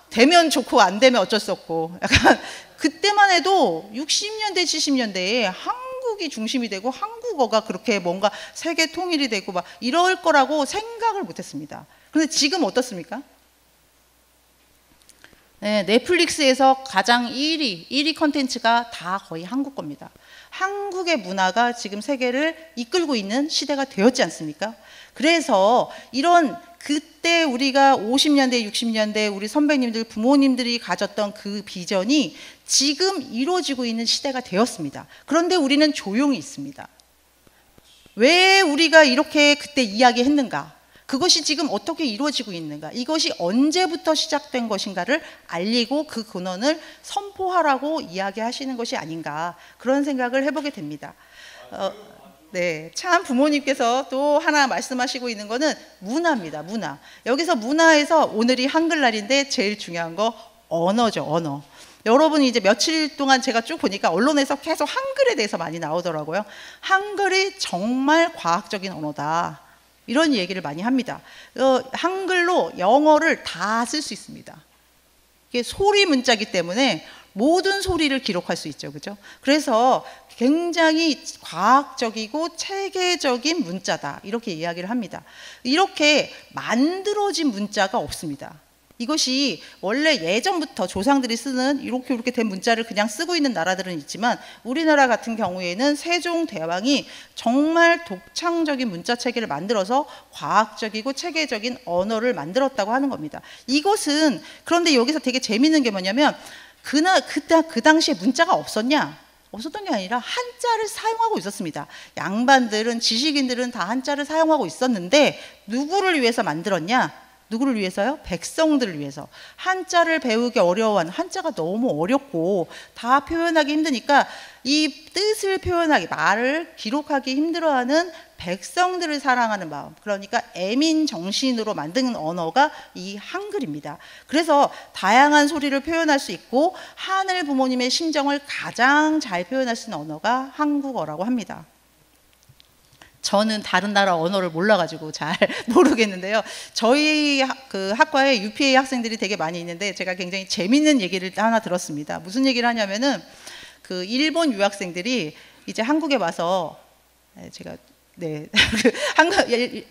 되면 좋고 안 되면 어쩔 수 없고 약간 그때만 해도 60년대 70년대에 한국이 중심이 되고 한국어가 그렇게 뭔가 세계 통일이 되고 막 이럴 거라고 생각을 못했습니다. 그런데 지금 어떻습니까? 네, 넷플릭스에서 가장 1위 컨텐츠가 다 거의 한국 겁니다. 한국의 문화가 지금 세계를 이끌고 있는 시대가 되었지 않습니까? 그래서 이런 그때 우리가 50년대, 60년대 우리 선배님들, 부모님들이 가졌던 그 비전이 지금 이루어지고 있는 시대가 되었습니다. 그런데 우리는 조용히 있습니다. 왜 우리가 이렇게 그때 이야기했는가? 그것이 지금 어떻게 이루어지고 있는가? 이것이 언제부터 시작된 것인가를 알리고 그 근원을 선포하라고 이야기하시는 것이 아닌가 그런 생각을 해보게 됩니다. 네, 참 부모님께서 또 하나 말씀하시고 있는 거는 문화입니다. 문화. 여기서 문화에서 오늘이 한글날인데 제일 중요한 거 언어죠. 언어. 여러분이 이제 며칠 동안 제가 쭉 보니까 언론에서 계속 한글에 대해서 많이 나오더라고요. 한글이 정말 과학적인 언어다. 이런 얘기를 많이 합니다. 한글로 영어를 다 쓸 수 있습니다. 이게 소리 문자이기 때문에 모든 소리를 기록할 수 있죠. 그죠? 그래서 굉장히 과학적이고 체계적인 문자다. 이렇게 이야기를 합니다. 이렇게 만들어진 문자가 없습니다. 이것이 원래 예전부터 조상들이 쓰는 이렇게 된 문자를 그냥 쓰고 있는 나라들은 있지만 우리나라 같은 경우에는 세종대왕이 정말 독창적인 문자 체계를 만들어서 과학적이고 체계적인 언어를 만들었다고 하는 겁니다. 이것은 그런데 여기서 되게 재밌는 게 뭐냐면 그 당시에 문자가 없었냐? 없었던 게 아니라 한자를 사용하고 있었습니다. 양반들은 지식인들은 다 한자를 사용하고 있었는데 누구를 위해서 만들었냐? 누구를 위해서요? 백성들을 위해서. 한자를 배우기 어려워하는 한자가 너무 어렵고 다 표현하기 힘드니까 이 뜻을 표현하기 말을 기록하기 힘들어하는 백성들을 사랑하는 마음 그러니까 애민 정신으로 만든 언어가 이 한글입니다. 그래서 다양한 소리를 표현할 수 있고 하늘 부모님의 심정을 가장 잘 표현할 수 있는 언어가 한국어라고 합니다. 저는 다른 나라 언어를 몰라가지고 잘 모르겠는데요. 저희 그 학과에 UPA 학생들이 되게 많이 있는데 제가 굉장히 재밌는 얘기를 하나 들었습니다. 무슨 얘기를 하냐면은 그 일본 유학생들이 이제 한국에 와서 제가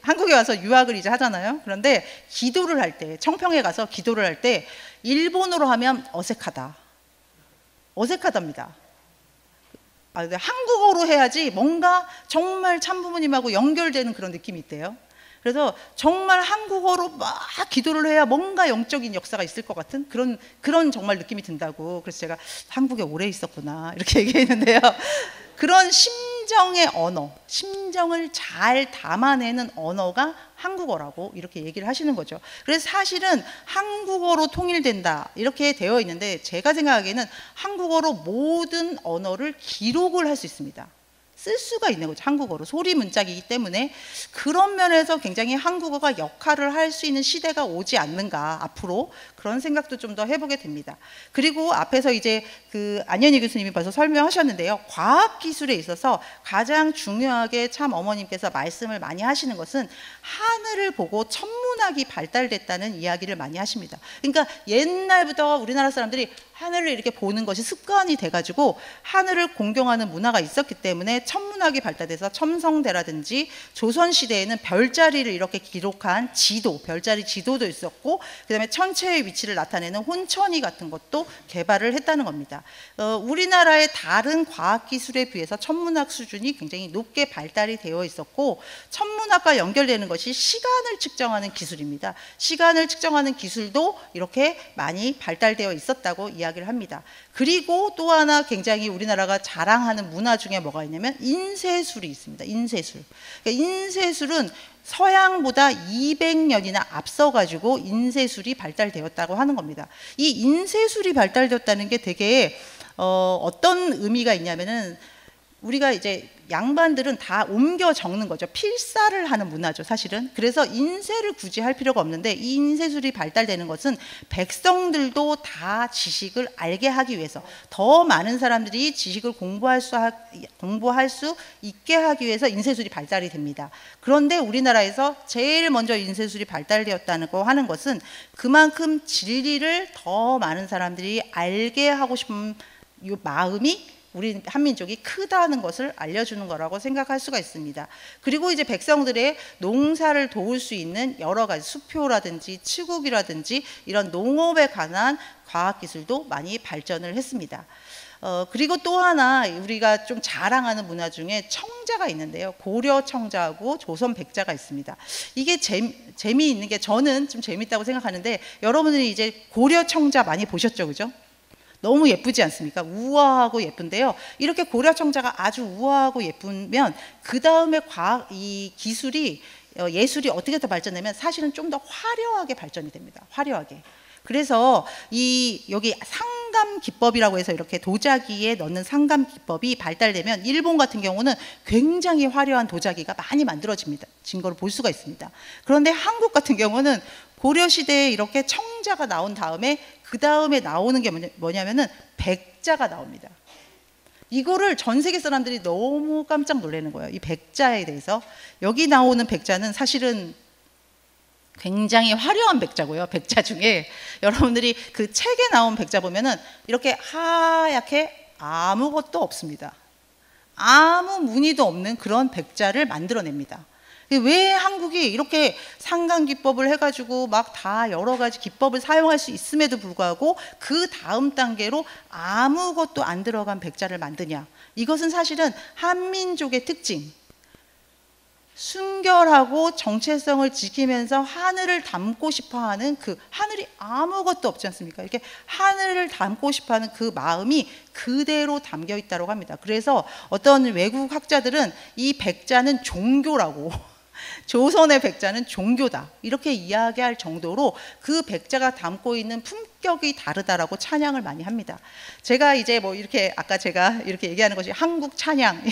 한국에 와서 유학을 이제 하잖아요. 그런데 기도를 할 때 청평에 가서 기도를 할 때 일본어로 하면 어색하답니다. 한국어로 해야지 뭔가 정말 참부모님하고 연결되는 그런 느낌이 있대요. 그래서 정말 한국어로 막 기도를 해야 뭔가 영적인 역사가 있을 것 같은 그런 정말 느낌이 든다고. 그래서 제가 한국에 오래 있었구나 이렇게 얘기했는데요. 그런 심정의 언어, 심정을 잘 담아내는 언어가 한국어라고 이렇게 얘기를 하시는 거죠. 그래서 사실은 한국어로 통일된다 이렇게 되어 있는데, 제가 생각하기에는 한국어로 모든 언어를 기록을 할 수 있습니다. 쓸 수가 있는 거죠. 한국어로 소리 문짝이기 때문에. 그런 면에서 굉장히 한국어가 역할을 할 수 있는 시대가 오지 않는가 앞으로, 그런 생각도 좀 더 해보게 됩니다. 그리고 앞에서 이제 그 안현희 교수님이 벌써 설명하셨는데요, 과학기술에 있어서 가장 중요하게 참 어머님께서 말씀을 많이 하시는 것은 하늘을 보고 천문학이 발달됐다는 이야기를 많이 하십니다. 그러니까 옛날부터 우리나라 사람들이 하늘을 이렇게 보는 것이 습관이 돼가지고 하늘을 공경하는 문화가 있었기 때문에 천문학이 발달돼서 첨성대라든지 조선시대에는 별자리를 이렇게 기록한 지도, 별자리 지도도 있었고, 그 다음에 천체의 위치를 나타내는 혼천이 같은 것도 개발을 했다는 겁니다. 우리나라의 다른 과학기술에 비해서 천문학 수준이 굉장히 높게 발달이 되어 있었고, 천문학과 연결되는 것이 시간을 측정하는 기술입니다. 시간을 측정하는 기술도 이렇게 많이 발달되어 있었다고 이야기를 합니다. 그리고 또 하나 굉장히 우리나라가 자랑하는 문화 중에 뭐가 있냐면 인쇄술이 있습니다. 인쇄술. 그러니까 인쇄술은 서양보다 200년이나 앞서가지고 인쇄술이 발달되었다고 하는 겁니다. 이 인쇄술이 발달되었다는 게 되게 어떤 의미가 있냐면은, 우리가 이제 양반들은 다 옮겨 적는 거죠. 필사를 하는 문화죠, 사실은. 그래서 인쇄를 굳이 할 필요가 없는데, 이 인쇄술이 발달되는 것은 백성들도 다 지식을 알게 하기 위해서, 더 많은 사람들이 지식을 공부할 수 있게 하기 위해서 인쇄술이 발달이 됩니다. 그런데 우리나라에서 제일 먼저 인쇄술이 발달되었다고 하는 것은 그만큼 진리를 더 많은 사람들이 알게 하고 싶은 이 마음이 우리 한민족이 크다는 것을 알려주는 거라고 생각할 수가 있습니다. 그리고 이제 백성들의 농사를 도울 수 있는 여러 가지 수표라든지 치국이라든지 이런 농업에 관한 과학기술도 많이 발전을 했습니다. 그리고 또 하나 우리가 좀 자랑하는 문화 중에 청자가 있는데요. 고려 청자하고 조선 백자가 있습니다. 이게 재미있는 게, 저는 좀 재밌다고 생각하는데, 여러분들이 이제 고려 청자 많이 보셨죠, 그죠? 너무 예쁘지 않습니까? 우아하고 예쁜데요. 이렇게 고려 청자가 아주 우아하고 예쁘면 그 다음에 이 기술이, 예술이 어떻게 더 발전되면 사실은 좀 더 화려하게 발전이 됩니다. 화려하게. 그래서 여기 상감 기법이라고 해서 이렇게 도자기에 넣는 상감 기법이 발달되면 일본 같은 경우는 굉장히 화려한 도자기가 많이 만들어집니다. 진 거를 볼 수가 있습니다. 그런데 한국 같은 경우는 고려 시대에 이렇게 청자가 나온 다음에 그 다음에 나오는 게 뭐냐면은 백자가 나옵니다. 이거를 전 세계 사람들이 너무 깜짝 놀라는 거예요. 이 백자에 대해서. 여기 나오는 백자는 사실은 굉장히 화려한 백자고요. 백자 중에 여러분들이 그 책에 나온 백자 보면은 이렇게 하얗게 아무것도 없습니다. 아무 무늬도 없는 그런 백자를 만들어냅니다. 왜 한국이 이렇게 상감기법을 해가지고 막 다 여러 가지 기법을 사용할 수 있음에도 불구하고 그 다음 단계로 아무것도 안 들어간 백자를 만드냐? 이것은 사실은 한민족의 특징, 순결하고 정체성을 지키면서 하늘을 담고 싶어하는 그 하늘이 아무것도 없지 않습니까? 이렇게 하늘을 담고 싶어하는 그 마음이 그대로 담겨 있다고 합니다. 그래서 어떤 외국 학자들은 이 백자는 종교라고, 조선의 백자는 종교다 이렇게 이야기할 정도로 그 백자가 담고 있는 품격이 다르다라고 찬양을 많이 합니다. 제가 이제 뭐 이렇게 아까 제가 이렇게 얘기하는 것이 한국 찬양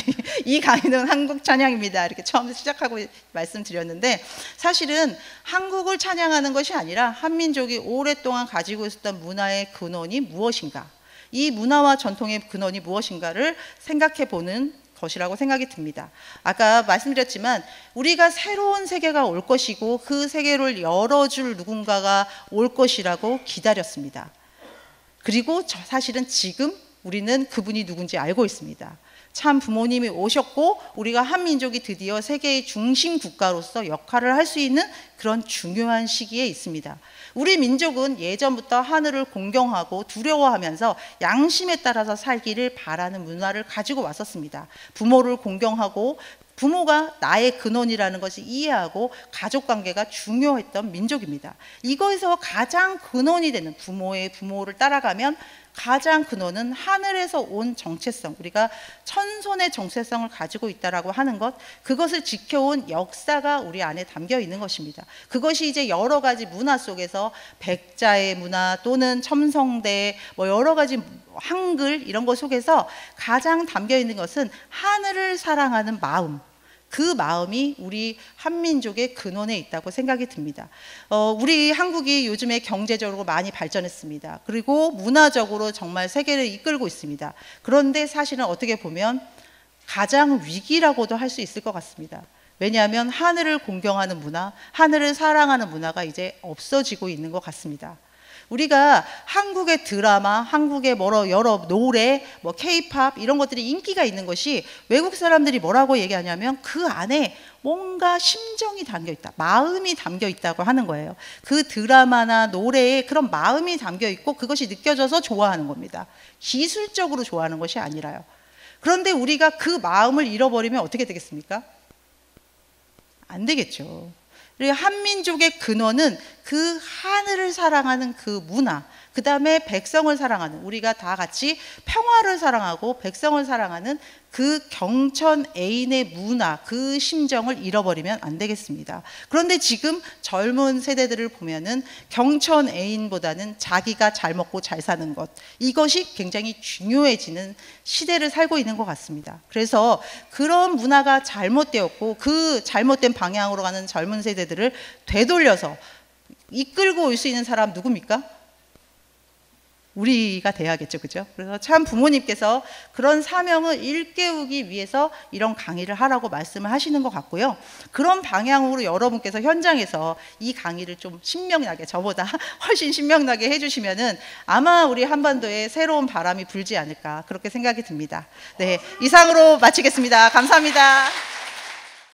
이 강의는 한국 찬양입니다 이렇게 처음 시작하고 말씀드렸는데, 사실은 한국을 찬양하는 것이 아니라 한민족이 오랫동안 가지고 있었던 문화의 근원이 무엇인가, 이 문화와 전통의 근원이 무엇인가를 생각해 보는 것이라고 생각이 듭니다. 아까 말씀드렸지만 우리가 새로운 세계가 올 것이고 그 세계를 열어줄 누군가가 올 것이라고 기다렸습니다. 그리고 사실은 지금 우리는 그분이 누군지 알고 있습니다. 참 부모님이 오셨고 우리가 한민족이 드디어 세계의 중심 국가로서 역할을 할 수 있는 그런 중요한 시기에 있습니다. 우리 민족은 예전부터 하늘을 공경하고 두려워하면서 양심에 따라서 살기를 바라는 문화를 가지고 왔었습니다. 부모를 공경하고 부모가 나의 근원이라는 것을 이해하고 가족관계가 중요했던 민족입니다. 이거에서 가장 근원이 되는 부모의 부모를 따라가면 가장 근원은 하늘에서 온 정체성, 우리가 천손의 정체성을 가지고 있다라고 하는 것, 그것을 지켜온 역사가 우리 안에 담겨 있는 것입니다. 그것이 이제 여러 가지 문화 속에서 백자의 문화 또는 첨성대 뭐 여러 가지 한글 이런 것 속에서 가장 담겨 있는 것은 하늘을 사랑하는 마음, 그 마음이 우리 한민족의 근원에 있다고 생각이 듭니다. 우리 한국이 요즘에 경제적으로 많이 발전했습니다. 그리고 문화적으로 정말 세계를 이끌고 있습니다. 그런데 사실은 어떻게 보면 가장 위기라고도 할 수 있을 것 같습니다. 왜냐하면 하늘을 공경하는 문화, 하늘을 사랑하는 문화가 이제 없어지고 있는 것 같습니다. 우리가 한국의 드라마, 한국의 여러 노래, 뭐 K-팝 이런 것들이 인기가 있는 것이 외국 사람들이 뭐라고 얘기하냐면 그 안에 뭔가 심정이 담겨 있다, 마음이 담겨 있다고 하는 거예요. 그 드라마나 노래에 그런 마음이 담겨 있고 그것이 느껴져서 좋아하는 겁니다. 기술적으로 좋아하는 것이 아니라요. 그런데 우리가 그 마음을 잃어버리면 어떻게 되겠습니까? 안 되겠죠. 한민족의 근원은 그 하늘을 사랑하는 그 문화, 그 다음에 백성을 사랑하는, 우리가 다 같이 평화를 사랑하고 백성을 사랑하는 그 경천 애인의 문화, 그 심정을 잃어버리면 안 되겠습니다. 그런데 지금 젊은 세대들을 보면은 경천 애인보다는 자기가 잘 먹고 잘 사는 것, 이것이 굉장히 중요해지는 시대를 살고 있는 것 같습니다. 그래서 그런 문화가 잘못되었고 그 잘못된 방향으로 가는 젊은 세대들을 되돌려서 이끌고 올 수 있는 사람 누굽니까? 우리가 돼야겠죠, 그죠? 그래서 참 부모님께서 그런 사명을 일깨우기 위해서 이런 강의를 하라고 말씀을 하시는 것 같고요. 그런 방향으로 여러분께서 현장에서 이 강의를 좀 신명나게, 저보다 훨씬 신명나게 해주시면은 아마 우리 한반도에 새로운 바람이 불지 않을까 그렇게 생각이 듭니다. 네, 이상으로 마치겠습니다. 감사합니다.